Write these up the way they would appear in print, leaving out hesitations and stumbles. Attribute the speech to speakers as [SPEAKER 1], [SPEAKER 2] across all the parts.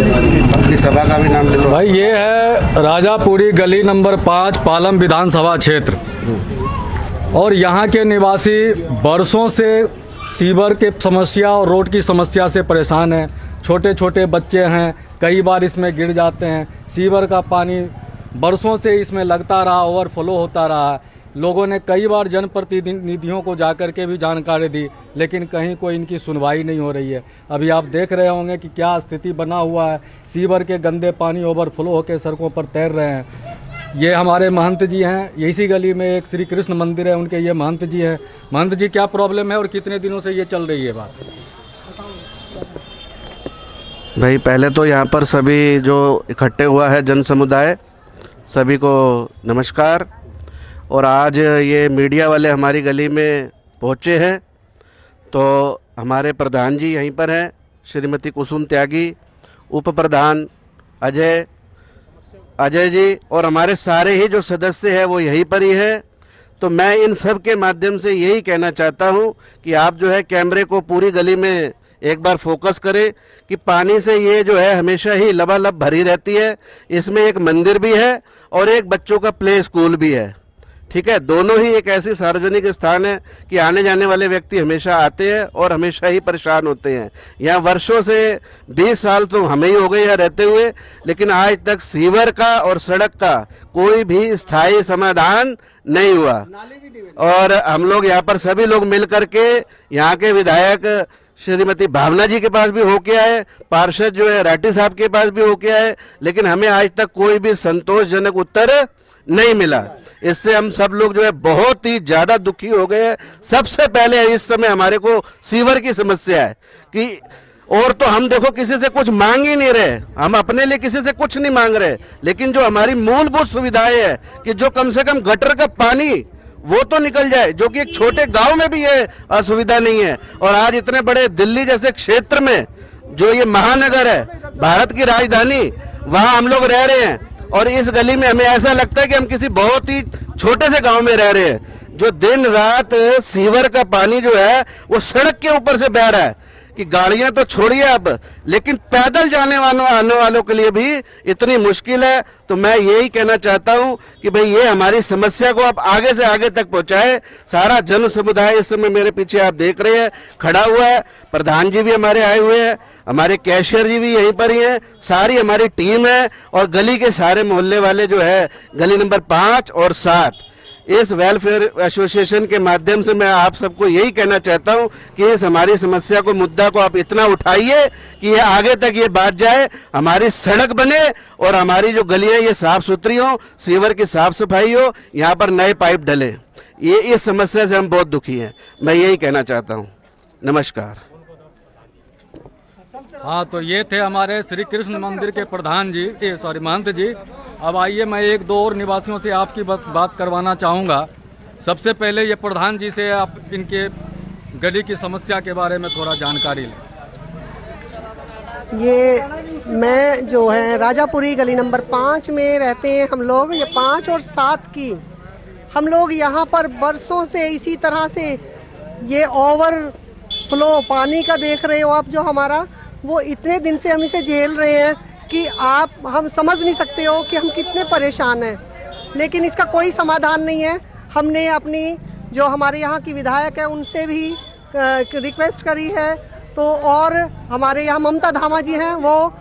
[SPEAKER 1] अपनी सभा का भी नाम ले लो
[SPEAKER 2] भाई। ये है राजापुरी गली नंबर 5 पालम विधानसभा क्षेत्र, और यहाँ के निवासी बरसों से सीवर के समस्या और रोड की समस्या से परेशान हैं। छोटे छोटे बच्चे हैं, कई बार इसमें गिर जाते हैं। सीवर का पानी बरसों से इसमें लगता रहा, ओवरफ्लो होता रहा। लोगों ने कई बार जनप्रतिनिधियों को जाकर के भी जानकारी दी, लेकिन कहीं कोई इनकी सुनवाई नहीं हो रही है। अभी आप देख रहे होंगे कि क्या स्थिति बना हुआ है। सीवर के गंदे पानी ओवरफ्लो होकर सड़कों पर तैर रहे हैं। ये हमारे महंत जी हैं, इसी गली में एक श्री कृष्ण मंदिर है, उनके ये महंत जी हैं। महंत जी, क्या प्रॉब्लम है और कितने दिनों से ये चल रही है बात?
[SPEAKER 1] भाई, पहले तो यहाँ पर सभी जो इकट्ठे हुआ है जन समुदाय, सभी को नमस्कार। और आज ये मीडिया वाले हमारी गली में पहुँचे हैं, तो हमारे प्रधान जी यहीं पर हैं, श्रीमती कुसुम त्यागी, उप प्रधान अजय जी, और हमारे सारे ही जो सदस्य हैं वो यहीं पर ही हैं। तो मैं इन सब के माध्यम से यही कहना चाहता हूं कि आप जो है कैमरे को पूरी गली में एक बार फोकस करें कि पानी से ये जो है हमेशा ही लबालब भरी रहती है। इसमें एक मंदिर भी है और एक बच्चों का प्ले स्कूल भी है, ठीक है। दोनों ही एक ऐसी सार्वजनिक स्थान है कि आने जाने वाले व्यक्ति हमेशा आते हैं और हमेशा ही परेशान होते हैं। यहाँ वर्षों से 20 साल तो हमें ही हो गए यहाँ रहते हुए, लेकिन आज तक सीवर का और सड़क का कोई भी स्थायी समाधान नहीं हुआ। और हम लोग यहाँ पर सभी लोग मिल करके यहाँ के विधायक श्रीमती भावना जी के पास भी होके आए, पार्षद जो है राठी साहब के पास भी होके आए, लेकिन हमें आज तक कोई भी संतोषजनक उत्तर नहीं मिला। इससे हम सब लोग जो है बहुत ही ज़्यादा दुखी हो गए हैं। सबसे पहले इस समय हमारे को सीवर की समस्या है कि, और तो हम देखो किसी से कुछ मांग ही नहीं रहे, हम अपने लिए किसी से कुछ नहीं मांग रहे, लेकिन जो हमारी मूलभूत सुविधाएं है कि जो कम से कम गटर का पानी वो तो निकल जाए, जो कि एक छोटे गांव में भी ये असुविधा नहीं है। और आज इतने बड़े दिल्ली जैसे क्षेत्र में जो ये महानगर है, भारत की राजधानी, वहाँ हम लोग रह रहे हैं, और इस गली में हमें ऐसा लगता है कि हम किसी बहुत ही छोटे से गांव में रह रहे हैं। जो दिन रात सीवर का पानी जो है वो सड़क के ऊपर से बह रहा है कि गाड़ियां तो छोड़िए अब, लेकिन पैदल आने वालों के लिए भी इतनी मुश्किल है। तो मैं यही कहना चाहता हूं कि भाई ये हमारी समस्या को आप आगे से आगे तक पहुंचाए। सारा जन समुदाय इस समय मेरे पीछे आप देख रहे हैं खड़ा हुआ है, प्रधान जी भी हमारे आए हुए हैं, हमारे कैशियर जी भी यहीं पर ही हैं, सारी हमारी टीम है, और गली के सारे मोहल्ले वाले जो है गली नंबर 5 और 7 इस वेलफेयर एसोसिएशन के माध्यम से मैं आप सबको यही कहना चाहता हूं कि इस हमारी समस्या को, मुद्दा को आप इतना उठाइए कि ये आगे तक ये बात जाए, हमारी सड़क बने और हमारी जो गलियां ये साफ सुथरी हो, सीवर की साफ सफाई हो, यहाँ पर नए पाइप डले। ये इस समस्या से हम बहुत दुखी हैं। मैं यही कहना चाहता हूँ। नमस्कार।
[SPEAKER 2] हाँ, तो ये थे हमारे श्री कृष्ण मंदिर के प्रधान जी, महंत जी। अब आइए मैं एक दो और निवासियों से आपकी बात करवाना चाहूँगा। सबसे पहले ये प्रधान जी से आप इनके गली की समस्या के बारे में थोड़ा जानकारी लें।
[SPEAKER 3] ये मैं जो है राजापुरी गली नंबर 5 में रहते हैं हम लोग। ये 5 और 7 की हम लोग यहाँ पर बरसों से इसी तरह से ये ओवर फ्लो पानी का देख रहे हो आप, जो हमारा वो इतने दिन से हम इसे झेल रहे हैं कि हम समझ नहीं सकते हो कि हम कितने परेशान हैं, लेकिन इसका कोई समाधान नहीं है। हमने अपनी जो हमारे यहाँ की विधायक है उनसे भी रिक्वेस्ट करी है, तो और हमारे यहाँ ममता धामा जी हैं, वो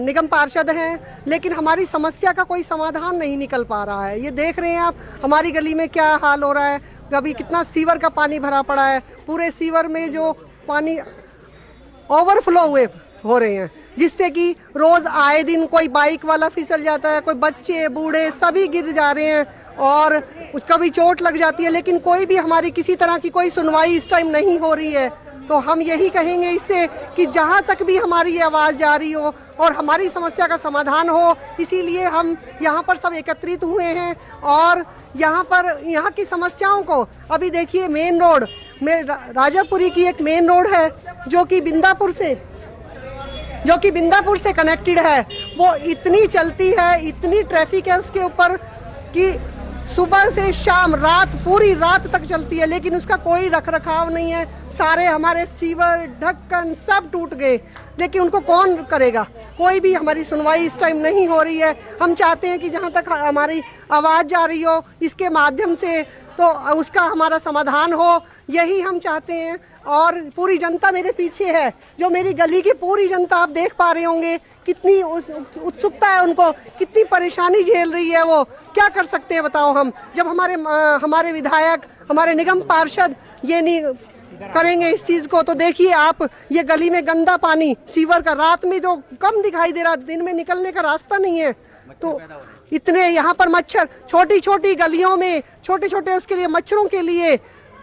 [SPEAKER 3] निगम पार्षद हैं, लेकिन हमारी समस्या का कोई समाधान नहीं निकल पा रहा है। ये देख रहे हैं आप हमारी गली में क्या हाल हो रहा है, कभी कितना सीवर का पानी भरा पड़ा है, पूरे सीवर में जो पानी ओवरफ्लो हो रहे हैं, जिससे कि रोज़ आए दिन कोई बाइक वाला फिसल जाता है, कोई बच्चे बूढ़े सभी गिर जा रहे हैं और उसका भी चोट लग जाती है, लेकिन कोई भी हमारी किसी तरह की कोई सुनवाई इस टाइम नहीं हो रही है। तो हम यही कहेंगे इससे कि जहाँ तक भी हमारी ये आवाज़ जा रही हो और हमारी समस्या का समाधान हो, इसीलिए हम यहाँ पर सब एकत्रित हुए हैं। और यहाँ की समस्याओं को अभी देखिए, मेन रोड में राजापुरी की एक मेन रोड है जो कि बिंदापुर से कनेक्टेड है, वो इतनी चलती है, इतनी ट्रैफिक है उसके ऊपर कि सुबह से शाम रात पूरी रात तक चलती है, लेकिन उसका कोई रख रखाव नहीं है। सारे हमारे सीवर ढक्कन सब टूट गए, लेकिन उनको कौन करेगा? कोई भी हमारी सुनवाई इस टाइम नहीं हो रही है। हम चाहते हैं कि जहां तक हमारी आवाज़ जा रही हो इसके माध्यम से तो उसका हमारा समाधान हो, यही हम चाहते हैं। और पूरी जनता मेरे पीछे है, जो मेरी गली की पूरी जनता आप देख पा रहे होंगे कितनी उत्सुकता है उनको, कितनी परेशानी झेल रही है। वो क्या कर सकते हैं बताओ हम, जब हमारे विधायक, हमारे निगम पार्षद ये नहीं करेंगे इस चीज़ को। तो देखिए आप, ये गली में गंदा पानी सीवर का रात में जो कम दिखाई दे रहा, दिन में निकलने का रास्ता नहीं है। तो इतने यहाँ पर मच्छर, छोटी छोटी गलियों में छोटे छोटे उसके लिए मच्छरों के लिए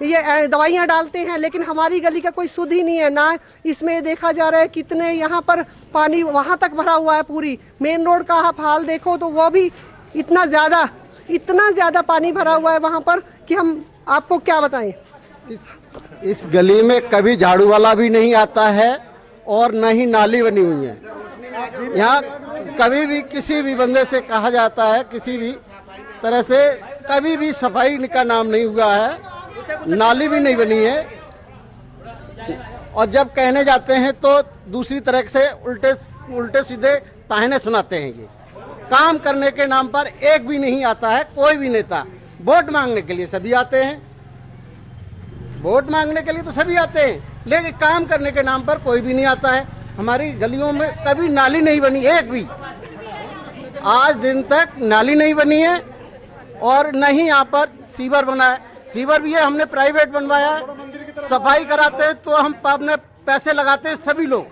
[SPEAKER 3] ये दवाइयाँ डालते हैं, लेकिन हमारी गली का कोई सुध ही नहीं है ना। इसमें देखा जा रहा है कितने यहाँ पर पानी वहाँ तक भरा हुआ है। पूरी मेन रोड का आप हाल देखो तो वो भी इतना ज़्यादा पानी भरा हुआ है वहाँ पर कि हम आपको क्या बताएं।
[SPEAKER 4] इस गली में कभी झाड़ू वाला भी नहीं आता है और न ही नाली बनी हुई है। यहाँ कभी भी किसी भी बंदे से कहा जाता है, किसी भी तरह से कभी भी सफाई का नाम नहीं हुआ है, नाली भी नहीं बनी है। और जब कहने जाते हैं तो दूसरी तरह से उल्टे सीधे ताहने सुनाते हैं। ये काम करने के नाम पर एक भी नहीं आता है कोई भी नेता। वोट मांगने के लिए सभी आते हैं, वोट मांगने के लिए तो सभी आते हैं, लेकिन काम करने के नाम पर कोई भी नहीं आता है। हमारी गलियों में कभी नाली नहीं बनी, एक भी आज दिन तक नाली नहीं बनी है। और न ही यहाँ पर सीवर बना है। सीवर भी है, हमने प्राइवेट बनवाया है। सफाई कराते हैं तो हम अपने पैसे लगाते हैं सभी लोग,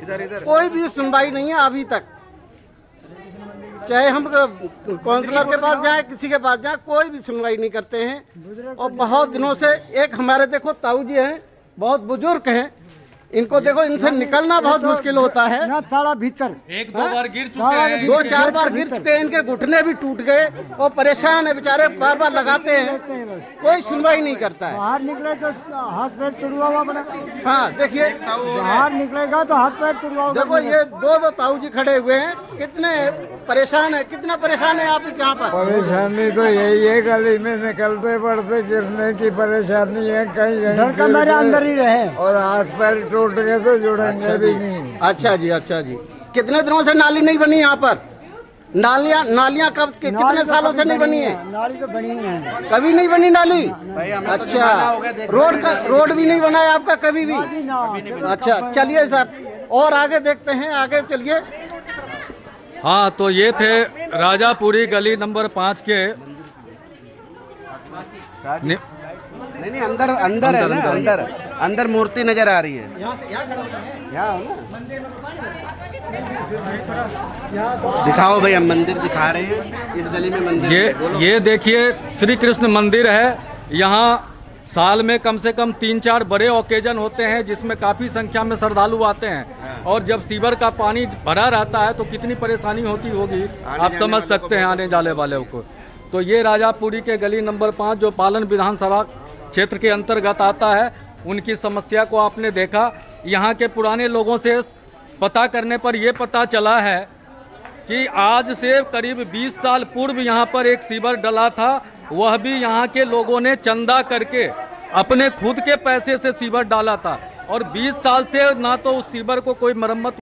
[SPEAKER 4] इधर कोई भी सुनवाई नहीं है अभी तक। चाहे हम काउंसलर के पास जाएं, किसी के पास जाएं, कोई भी सुनवाई नहीं करते हैं। और बहुत दिनों से एक हमारे देखो ताऊ जी हैं, बहुत बुजुर्ग हैं, इनको देखो, इनसे निकलना बहुत मुश्किल होता है।
[SPEAKER 5] थोड़ा भीतर
[SPEAKER 2] एक दो बार गिर चुके हैं,
[SPEAKER 4] 2-4 बार गिर चुके हैं, इनके घुटने भी टूट गए और परेशान है बेचारे, बार बार लगाते हैं, कोई सुनवाई नहीं करता है।
[SPEAKER 5] बाहर निकले तो हाथ पैर तुड़वा हुआ बना।
[SPEAKER 4] हाँ देखिए,
[SPEAKER 5] बाहर निकलेगा तो हाथ पैर तुड़वा हुआ।
[SPEAKER 4] देखो ये दो ताऊ जी खड़े हुए हैं, कितने परेशान है, कितना परेशान है आप यहाँ पर।
[SPEAKER 6] परेशानी तो यही है, गली में निकलते पड़ते गिरने की परेशानी है, कहीं
[SPEAKER 5] डर का मेरे अंदर ही रहे
[SPEAKER 6] और हाथ पैर टूट गए तो जुड़ेंगे भी नहीं।
[SPEAKER 4] अच्छा जी। कितने दिनों से नाली नहीं बनी यहाँ पर? नालियाँ कब कितने सालों से नहीं बनी है?
[SPEAKER 5] नाली तो बनी ही है,
[SPEAKER 4] कभी नहीं बनी नाली। अच्छा, रोड भी नहीं बना है आपका कभी भी? अच्छा चलिए साहब, और आगे देखते हैं, आगे चलिए।
[SPEAKER 2] हाँ, तो ये थे राजापुरी गली नंबर 5 के
[SPEAKER 1] नहीं अंदर है ना, अंदर मूर्ति नजर आ रही है। दिखाओ भाई, हम मंदिर दिखा रहे हैं, इस गली में मंदिर।
[SPEAKER 2] ये देखिए श्री कृष्ण मंदिर है। यहाँ साल में कम से कम 3-4 बड़े ओकेजन होते हैं जिसमें काफ़ी संख्या में श्रद्धालु आते हैं। और जब सीवर का पानी भरा रहता है तो कितनी परेशानी होती होगी आप समझ सकते हैं आने जाने वाले को। तो ये राजापुरी के गली नंबर 5 जो पालन विधानसभा क्षेत्र के अंतर्गत आता है, उनकी समस्या को आपने देखा। यहाँ के पुराने लोगों से पता करने पर यह पता चला है कि आज से करीब 20 साल पूर्व यहाँ पर एक सीवर डला था, वह भी यहाँ के लोगों ने चंदा करके अपने खुद के पैसे से सीवर डाला था। और 20 साल से ना तो उस सीवर को कोई मरम्मत